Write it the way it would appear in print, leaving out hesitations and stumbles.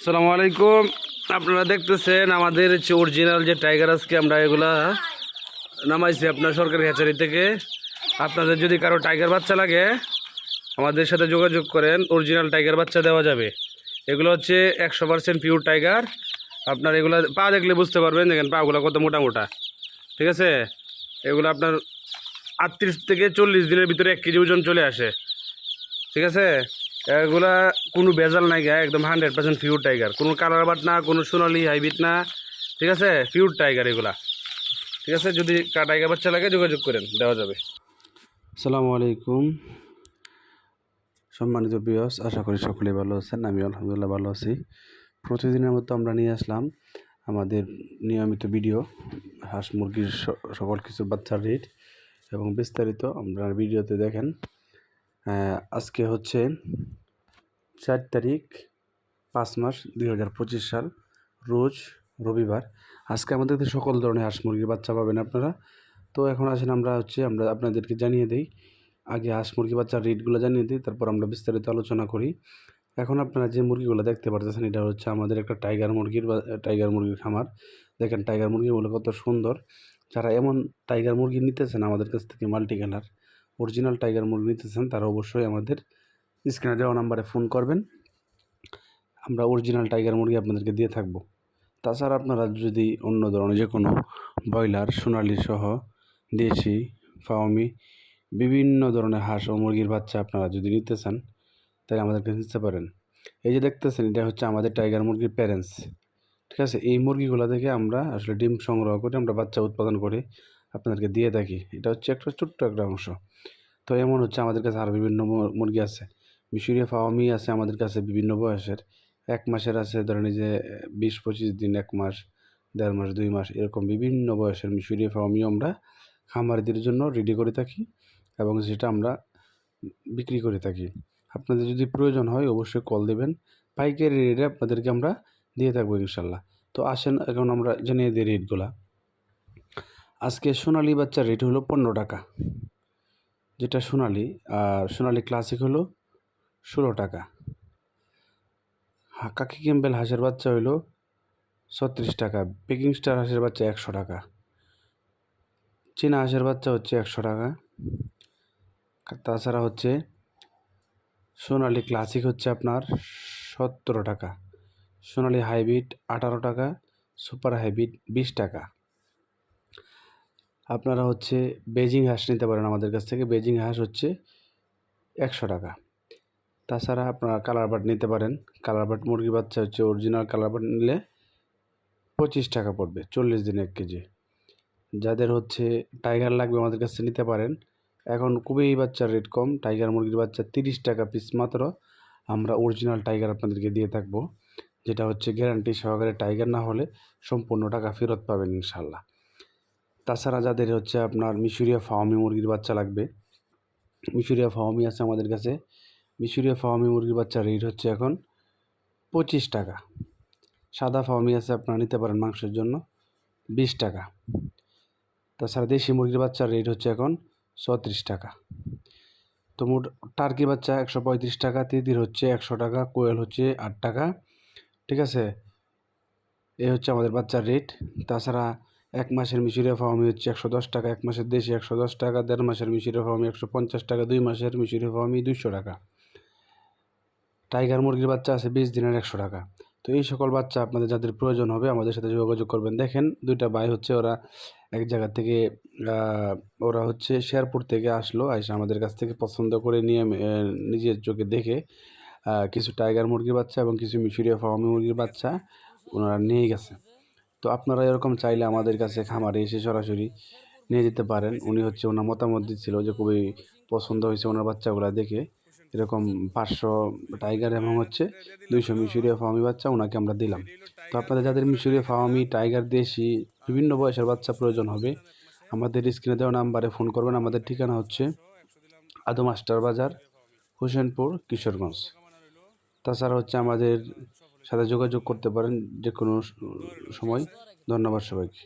আসসালামু আলাইকুম। আপনারা দেখতেছেন আমাদের হচ্ছে অরিজিনাল যে টাইগার আজকে আমরা এগুলা নামাইছি আপনার সরকারি হ্যাচারি থেকে। আপনাদের যদি কারো টাইগার বাচ্চা লাগে আমাদের সাথে যোগাযোগ করেন, অরিজিনাল টাইগার বাচ্চা দেওয়া যাবে। এগুলো হচ্ছে 100% পিওর টাইগার। আপনার এগুলা পা দেখলে বুঝতে পারবেন, দেখেন পাগুলো কত মোটা মোটা, ঠিক আছে। এগুলো আপনার 38 থেকে 40 দিনের ভিতরে 1 কেজি ওজন চলে আসে, ঠিক আছে। এগুলা কোনো ভেজাল নাই গা, একদম 100% পিওর টাইগার, কোনো কালার বাট না, কোনো সোনালি হাইব্রিড না, ঠিক আছে, পিওর টাইগার এগুলা, ঠিক আছে। যদি টাইগার বাচ্চা লাগে যোগাযোগ করেন, দেওয়া যাবে। আসসালামু আলাইকুম সম্মানিত ভিউয়ার্স, আশা করি সকলেই ভালো আছেন। আমি আলহামদুলিল্লাহ ভালো আছি। প্রতিদিনের মতো আমরা নিয়ে আসলাম আমাদের নিয়মিত ভিডিও, হাঁস মুরগির সকল কিছু বাচ্চার রেট এবং বিস্তারিত আমরা ভিডিওতে দেখেন। আজকে হচ্ছে 4 তারিখ 5 মাস 2025 সাল, রোজ রবিবার। আজকে আমাদের সকল ধরনের হাঁস মুরগির বাচ্চা পাবেন আপনারা। তো এখন আসেন আমরা আপনাদেরকে জানিয়ে দিই, আগে হাঁস মুরগি বাচ্চার রেটগুলো জানিয়ে দিই, তারপর আমরা বিস্তারিত আলোচনা করি। এখন আপনারা যে মুরগিগুলো দেখতে পারতেছেন, এটা হচ্ছে আমাদের একটা টাইগার মুরগির খামার। দেখেন টাইগার মুরগিগুলো কত সুন্দর। যারা এমন টাইগার মুরগি নিতেছেন আমাদের কাছ থেকে, মাল্টি কালার অরিজিনাল টাইগার মুরগি নিতেছেন, তারা অবশ্যই আমাদের স্ক্রিনে দেওয়া নাম্বারে ফোন করবেন। আমরা অরিজিনাল টাইগার মুরগি আপনাদেরকে দিয়ে থাকবো। তাছাড়া আপনারা যদি অন্য ধরনের যে কোনো ব্রয়লার, সোনালি সহ দেশি, ফার্মি বিভিন্ন ধরনের হাঁস ও মুরগির বাচ্চা আপনারা যদি নিতে চান, তাহলে আমাদেরকে নিতে পারেন। এই যে দেখতেছেন, এটা হচ্ছে আমাদের টাইগার মুরগির প্যারেন্টস, ঠিক আছে। এই মুরগিগুলো থেকে আমরা আসলে ডিম সংগ্রহ করে আমরা বাচ্চা উৎপাদন করে আপনাদেরকে দিয়ে থাকি। এটা হচ্ছে একটা ছোট্ট একটা অংশ। তো এমন হচ্ছে আমাদের কাছে আরও বিভিন্ন মুরগি আছে। মিশরীয় ফার্মি আছে আমাদের কাছে বিভিন্ন বয়সের, 1 মাসের আছে, ধরেন এই যে 20-25 দিন, 1 মাস, 1.5 মাস, 2 মাস, এরকম বিভিন্ন বয়সের মিশরীয় ফার্মিও আমরা খামারিদের জন্য রেডি করে থাকি এবং সেটা আমরা বিক্রি করে থাকি। আপনাদের যদি প্রয়োজন হয় অবশ্যই কল দেবেন, পাইকারি রেটে আপনাদেরকে আমরা দিয়ে থাকবো ইনশাল্লাহ। তো আসেন এখন আমরা জানিয়ে দিই রেটগুলা। আজকে সোনালি বাচ্চার রেট হলো 15 টাকা, যেটা সোনালি, আর সোনালি ক্লাসিক হলো 16 টাকা। কাকি ক্যাম্বেল হাঁসের বাচ্চা হইলো 36 টাকা। পেকিং স্টার হাঁসের বাচ্চা 100 টাকা। চীনা হাঁসের বাচ্চা হচ্ছে 100 টাকা। তাছাড়া হচ্ছে সোনালি ক্লাসিক হচ্ছে আপনার 17 টাকা। সোনালি হাইব্রিড 18 টাকা। সুপার হাইব্রিড 20 টাকা। আপনারা হচ্ছে বেজিং হাঁস নিতে পারেন আমাদের কাছ থেকে। বেজিং হাঁস হচ্ছে 100 টাকা। তাছাড়া আপনারা কালার বার্ড নিতে পারেন। কালার বার্ড মুরগি বাচ্চা হচ্ছে অরিজিনাল কালার বার্ড নিলে 25 টাকা পড়বে, 40 দিনে 1 কেজি। যাদের হচ্ছে টাইগার লাগবে আমাদের কাছে নিতে পারেন। এখন খুবই বাচ্চার রেট কম, টাইগার মুরগির বাচ্চা 30 টাকা পিস মাত্র। আমরা অরিজিনাল টাইগার আপনাদেরকে দিয়ে থাকবো, যেটা হচ্ছে গ্যারান্টি সহকারে, টাইগার না হলে সম্পূর্ণ টাকা ফেরত পাবেন ইনশাল্লাহ। তাছাড়া যাদের হচ্ছে আপনার মিশরীয় ফার্মি মুরগির বাচ্চা লাগবে, মিশরীয় ফার্মি আছে আমাদের কাছে। মিশরীয় ফার্মি মুরগির বাচ্চার রেট হচ্ছে এখন 25 টাকা। সাদা ফার্মি আছে, আপনারা নিতে পারেন মাংসের জন্য, 20 টাকা। তাছাড়া দেশি মুরগির বাচ্চার রেট হচ্ছে এখন 34 টাকা। তো মোট টার্কি বাচ্চা 135 টাকা, তিতির হচ্ছে 100 টাকা, কোয়েল হচ্ছে 8 টাকা, ঠিক আছে। এই হচ্ছে আমাদের বাচ্চার রেট। তাছাড়া 1 মাসের মিশরীয় ফার্মি হচ্ছে 110 টাকা, 1 মাসের দেশি 110 টাকা, 1.5 মাসের মিশরীয় ফার্মি 150 টাকা, 2 মাসের মিশরীয় ফার্মি 200 টাকা। টাইগার মুরগির বাচ্চা আছে 20 দিনের 100 টাকা। তো এই সকল বাচ্চা আপনাদের যাদের প্রয়োজন হবে আমাদের সাথে যোগাযোগ করবেন। দেখেন দুইটা ভাই হচ্ছে, ওরা এক জায়গা থেকে ওরা হচ্ছে শেরপুর থেকে আসলো, এসে আমাদের কাছ থেকে পছন্দ করে নিয়ে নিজের চোখে দেখে কিছু টাইগার মুরগির বাচ্চা এবং কিছু মিশরীয় ফার্মি মুরগির বাচ্চা ওনারা নিয়ে গেছে। তো আপনারা এরকম চাইলে আমাদের কাছে খামারে এসে সরাসরি নিয়ে যেতে পারেন। উনি হচ্ছে ওনার মতামত দিচ্ছিল যে খুবই পছন্দ হয়েছে ওনার বাচ্চাগুলো দেখে। এরকম 500 টাইগার এবং হচ্ছে 200 মিশরীয় ফার্মি বাচ্চা ওনাকে আমরা দিলাম। তো আপনাদের যাদের মিশরীয় ফার্মি, টাইগার, দেশি বিভিন্ন বয়সের বাচ্চা প্রয়োজন হবে আমাদের স্ক্রিনে দেওয়া নাম্বারে ফোন করবেন। আমাদের ঠিকানা হচ্ছে আদম মাস্টার বাজার, হোসেনপুর, কিশোরগঞ্জ। তাছাড়া হচ্ছে আমাদের সাথে যোগাযোগ করতে পারেন যে কোনো সময়। ধন্যবাদ সবাইকে।